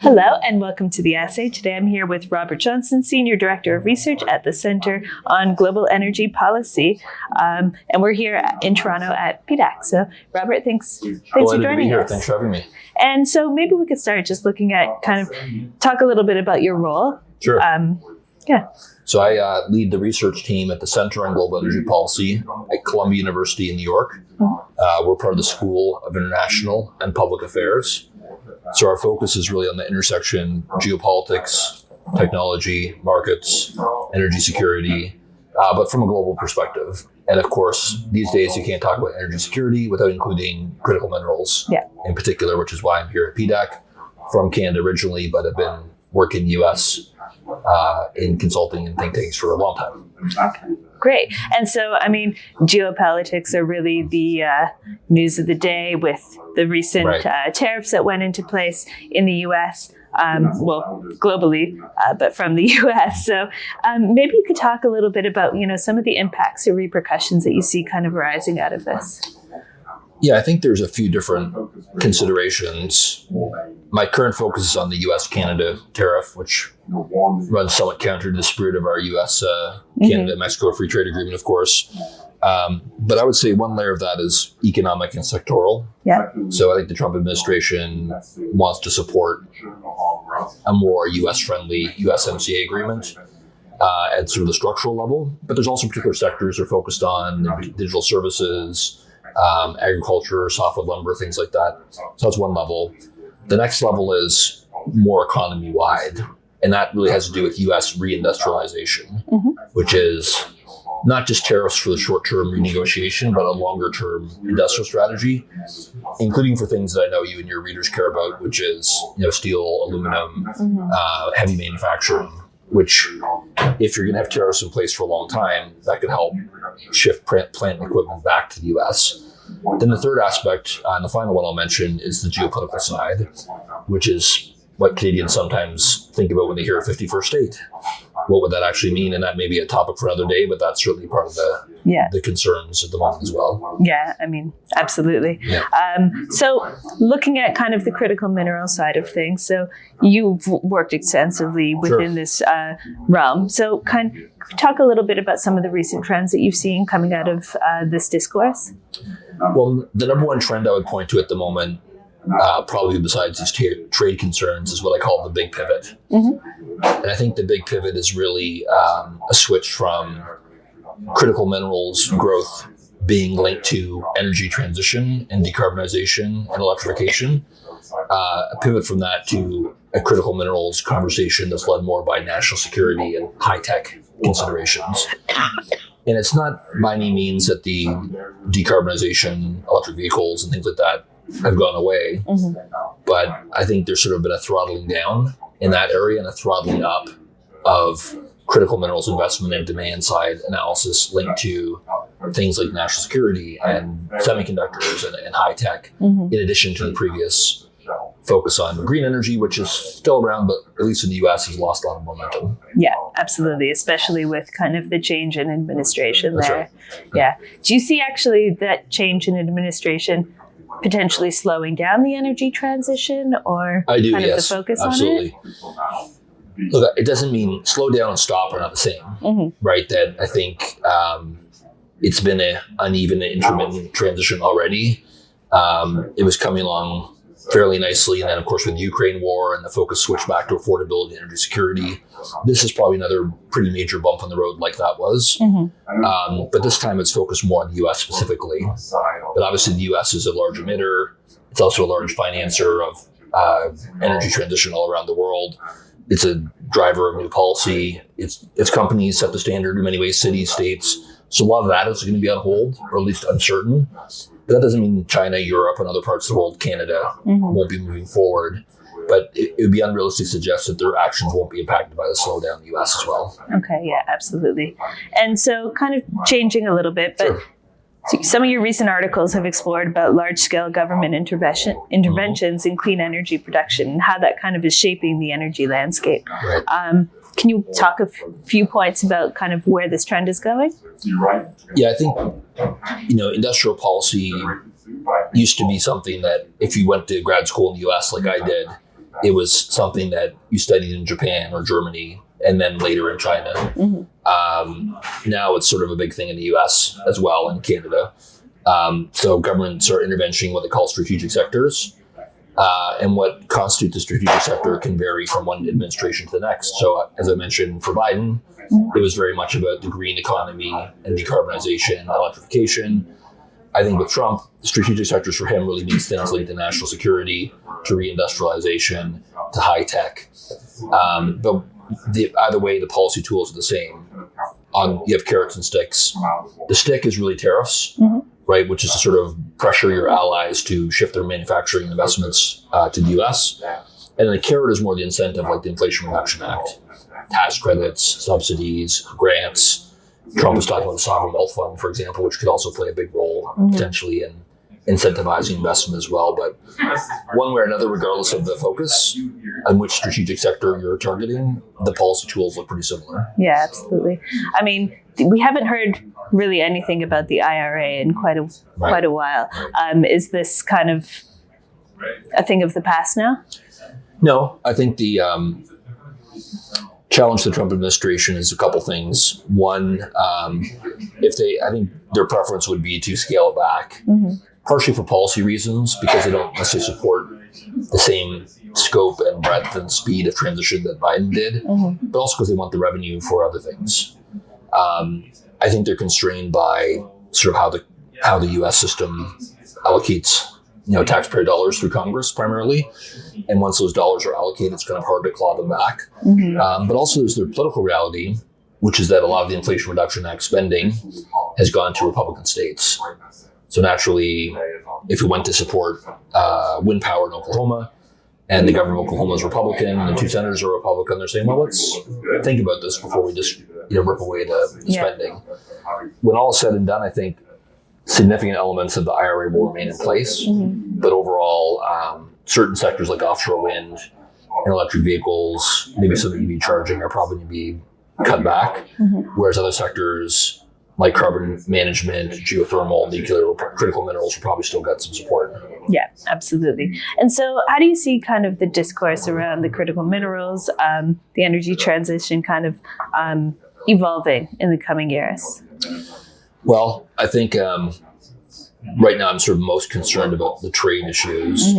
Hello and welcome to The Assay. Today I'm here with Robert Johnston, Senior Director of Research at the Centre on Global Energy Policy. And we're here in Toronto at PDAC. So Robert, thanks for joining us. Thanks for having me. And so maybe we could start just looking at talk a little bit about your role. Sure. So I lead the research team at the Centre on Global Energy Policy at Columbia University in New York. We're part of the School of International and Public Affairs. So our focus is really on the intersection geopolitics, technology, markets, energy security, but from a global perspective. And of course, these days you can't talk about energy security without including critical minerals in particular, which is why I'm here at PDAC, from Canada originally, but have been working in the U.S. In consulting and think tanks for a long time. Okay, great. And so, geopolitics are really the news of the day with the recent tariffs that went into place in the U.S., globally, but from the U.S. So maybe you could talk a little bit about, some of the impacts or repercussions that you see kind of arising out of this. Yeah, I think there's a few different considerations. My current focus is on the U.S. Canada tariff, which runs somewhat counter to the spirit of our U.S. Canada-Mexico Free Trade Agreement, of course. But I would say one layer of that is economic and sectoral. Yeah. So I think the Trump administration wants to support a more U.S.-friendly USMCA agreement at sort of the structural level. But there's also particular sectors they're focused on, digital services, agriculture, softwood lumber, things like that. So that's one level. The next level is more economy-wide, and that really has to do with U.S. reindustrialization, which is not just tariffs for the short-term renegotiation, but a longer-term industrial strategy, including for things that I know you and your readers care about, which is steel, aluminum, heavy manufacturing, which if you're going to have tariffs in place for a long time, that could help shift plant and equipment back to the U.S. Then the third aspect, and the final one I'll mention, is the geopolitical side, which is what Canadians sometimes think about when they hear a 51st state. What would that actually mean? And that may be a topic for another day, but that's certainly part of the concerns at the moment as well. Yeah, absolutely. Yeah. So looking at kind of the critical mineral side of things, so you've worked extensively within this realm. So could you talk a little bit about some of the recent trends that you've seen coming out of this discourse? Well, the number one trend I would point to at the moment, probably besides these trade concerns, is what I call the big pivot. And I think the big pivot is really a switch from critical minerals growth being linked to energy transition and decarbonization and electrification. A pivot from that to a critical minerals conversation that's led more by national security and high-tech considerations. And it's not by any means that the decarbonization, electric vehicles and things like that have gone away. But I think there's sort of been a throttling down in that area and a throttling up of critical minerals investment and demand side analysis linked to things like national security and semiconductors and high tech, in addition to the previous focus on green energy, which is still around, but at least in the U.S. has lost a lot of momentum. Yeah, absolutely, especially with kind of the change in administration there. Right. Yeah. Do you see actually that change in administration potentially slowing down the energy transition, or I do, kind yes, of the focus absolutely. on it? Look, it doesn't mean slow down and stop are not the same, right? That I think it's been an uneven and intermittent transition already. It was coming along fairly nicely, and then of course with the Ukraine war and the focus switched back to affordability and energy security, this is probably another pretty major bump on the road like that was. But this time it's focused more on the U.S. specifically. But obviously the U.S. is a large emitter. It's also a large financer of energy transition all around the world. It's a driver of new policy. Its companies set the standard in many ways, cities, states. So a lot of that is going to be on hold, or at least uncertain. But that doesn't mean China, Europe, and other parts of the world, Canada, won't be moving forward. But it would be unrealistic to suggest that their actions won't be impacted by the slowdown in the U.S. as well. Okay, yeah, absolutely. And so kind of changing a little bit, but some of your recent articles have explored about large-scale government interventions in clean energy production and how that kind of is shaping the energy landscape. Right. Can you talk a few points about kind of where this trend is going? Yeah, I think, industrial policy used to be something that if you went to grad school in the U.S. like I did, it was something that you studied in Japan or Germany and then later in China. Now it's sort of a big thing in the US as well, and Canada. So governments are interventioning what they call strategic sectors. And what constitutes a strategic sector can vary from one administration to the next. So as I mentioned, for Biden, it was very much about the green economy and decarbonization, electrification. I think with Trump, strategic sectors for him really means things linked to national security, to reindustrialization, to high tech. But either way, the policy tools are the same. You have carrots and sticks. The stick is really tariffs, right, which is to sort of pressure your allies to shift their manufacturing investments to the U.S. And then the carrot is more the incentive, like the Inflation Reduction Act, tax credits, subsidies, grants. Trump was talking about the sovereign wealth fund, for example, which could also play a big role potentially in incentivizing investment as well. But one way or another, regardless of the focus on which strategic sector you're targeting, the policy tools look pretty similar. Yeah, absolutely. I mean, we haven't heard really anything about the IRA in quite a while. Is this kind of a thing of the past now? No, I think the challenge to the Trump administration is a couple things. One, I think their preference would be to scale it back, partially for policy reasons, because they don't necessarily support the same scope and breadth and speed of transition that Biden did, but also because they want the revenue for other things. I think they're constrained by sort of how the U.S. system allocates, taxpayer dollars through Congress primarily, and once those dollars are allocated, it's kind of hard to claw them back. But also there's the political reality, which is that a lot of the Inflation Reduction Act spending has gone to Republican states. So naturally, if you went to support wind power in Oklahoma, and the governor of Oklahoma is Republican, and the two senators are Republican, they're saying, well, let's think about this before we just rip away the spending. When all is said and done, I think significant elements of the IRA will remain in place, but overall, certain sectors like offshore wind and electric vehicles, maybe some EV charging, are probably going to be cut back, whereas other sectors like carbon management, geothermal, nuclear, critical minerals will probably still get some support. Yeah, absolutely. And so how do you see kind of the discourse around the critical minerals, the energy transition kind of evolving in the coming years? Well, I think right now I'm sort of most concerned about the trade issues,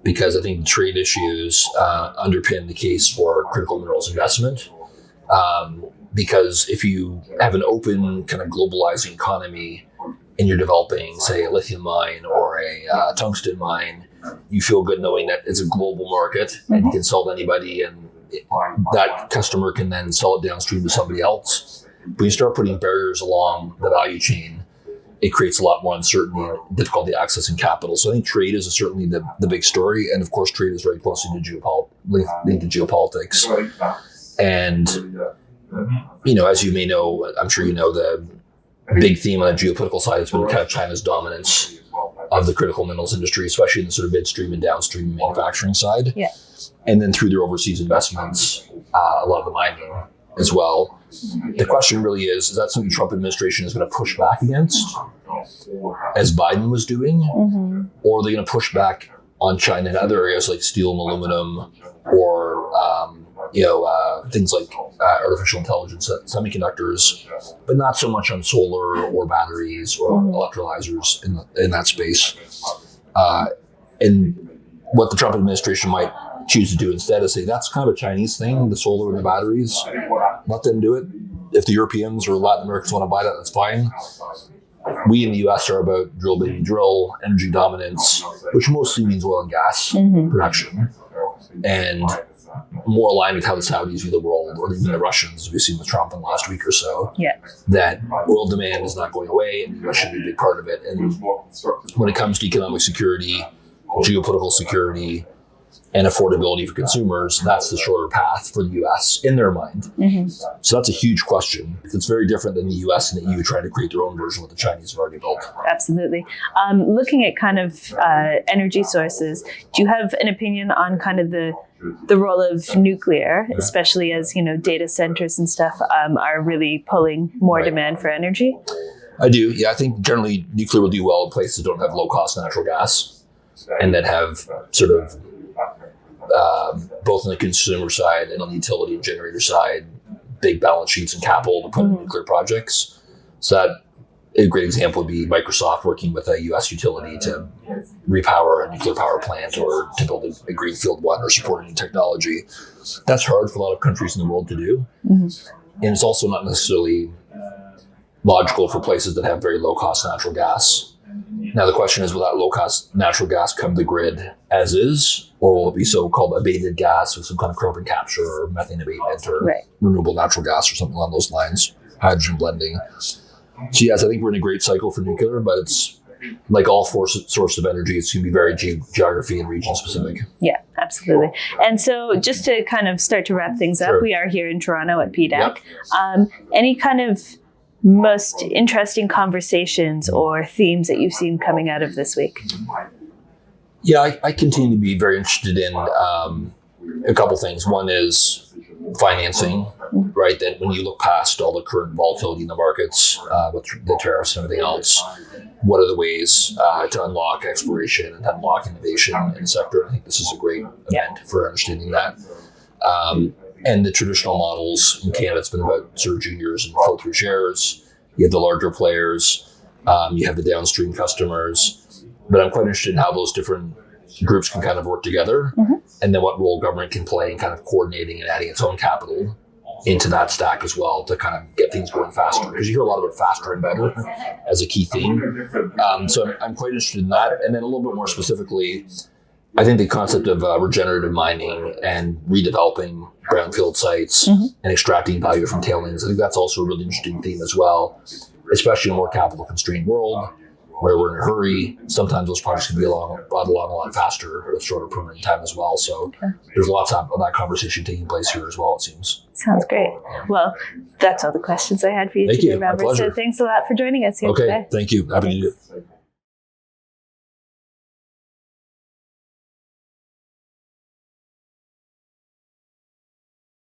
because I think the trade issues underpin the case for critical minerals investment. Because if you have an open kind of globalizing economy and you're developing, say, a lithium mine or a tungsten mine, you feel good knowing that it's a global market and you can sell to anybody, and that customer can then sell it downstream to somebody else. But you start putting barriers along the value chain, it creates a lot more uncertainty, difficulty accessing capital. So I think trade is certainly the big story. And of course, trade is very closely linked to geopolitics. And as you may know, I'm sure you know, the big theme on the geopolitical side has been kind of China's dominance of the critical minerals industry, especially in the sort of midstream and downstream manufacturing side. Yeah. And then through their overseas investments, a lot of the mining as well. The question really is that something the Trump administration is going to push back against, as Biden was doing, or are they going to push back on China in other areas like steel and aluminum, or things like artificial intelligence, semiconductors, but not so much on solar or batteries or electrolyzers in that space. And what the Trump administration might choose to do instead is say, that's kind of a Chinese thing, the solar and the batteries. Let them do it. If the Europeans or Latin Americans want to buy that, that's fine. We in the U.S. are about drill, baby, drill, energy dominance, which mostly means oil and gas production. And more aligned with how the Saudis view the world, or even the Russians, as we've seen with Trump in the last week or so, that oil demand is not going away, and Russia should be a big part of it. And when it comes to economic security, geopolitical security, and affordability for consumers, that's the shorter path for the U.S. in their mind. So that's a huge question. It's very different than the U.S. and the EU trying to create their own version of what the Chinese have already built. Absolutely. Looking at kind of energy sources, do you have an opinion on kind of the role of nuclear, especially as, data centers and stuff are really pulling more demand for energy? I do. Yeah, I think generally nuclear will do well in places that don't have low-cost natural gas and that have sort of both on the consumer side and on the utility and generator side, big balance sheets and capital to put in nuclear projects. So that a great example would be Microsoft working with a U.S. utility to repower a nuclear power plant or to build a greenfield one or support a new technology. That's hard for a lot of countries in the world to do. And it's also not necessarily logical for places that have very low-cost natural gas. Now, the question is, will that low-cost natural gas come to the grid as is, or will it be so-called abated gas with some kind of carbon capture or methane abatement or renewable natural gas or something along those lines, hydrogen blending? So yes, I think we're in a great cycle for nuclear, but it's like all sources of energy, it's going to be very geography and region specific. Yeah, absolutely. And so just to kind of start to wrap things up, we are here in Toronto at PDAC. Any kind of most interesting conversations or themes that you've seen coming out of this week? Yeah, I continue to be very interested in a couple things. One is financing, right? That when you look past all the current volatility in the markets with the tariffs and everything else, what are the ways to unlock exploration and unlock innovation in the sector? I think this is a great event for understanding that. And the traditional models in Canada, it's been about sort of juniors and flow through shares. You have the larger players, you have the downstream customers, but I'm quite interested in how those different groups can kind of work together, and then what role government can play in kind of coordinating and adding its own capital into that stack as well to kind of get things going faster. Because you hear a lot about faster and better as a key theme. So I'm quite interested in that. And then a little bit more specifically, I think the concept of regenerative mining and redeveloping brownfield sites and extracting value from tailings, I think that's also a really interesting theme as well, especially in a more capital constrained world where we're in a hurry. Sometimes those projects can be brought along a lot faster with shorter permitting time as well. So there's lots of that conversation taking place here as well, it seems. Sounds great. Well, that's all the questions I had for you today, Robert. So thanks a lot for joining us here today. Thank you. Happy to do it.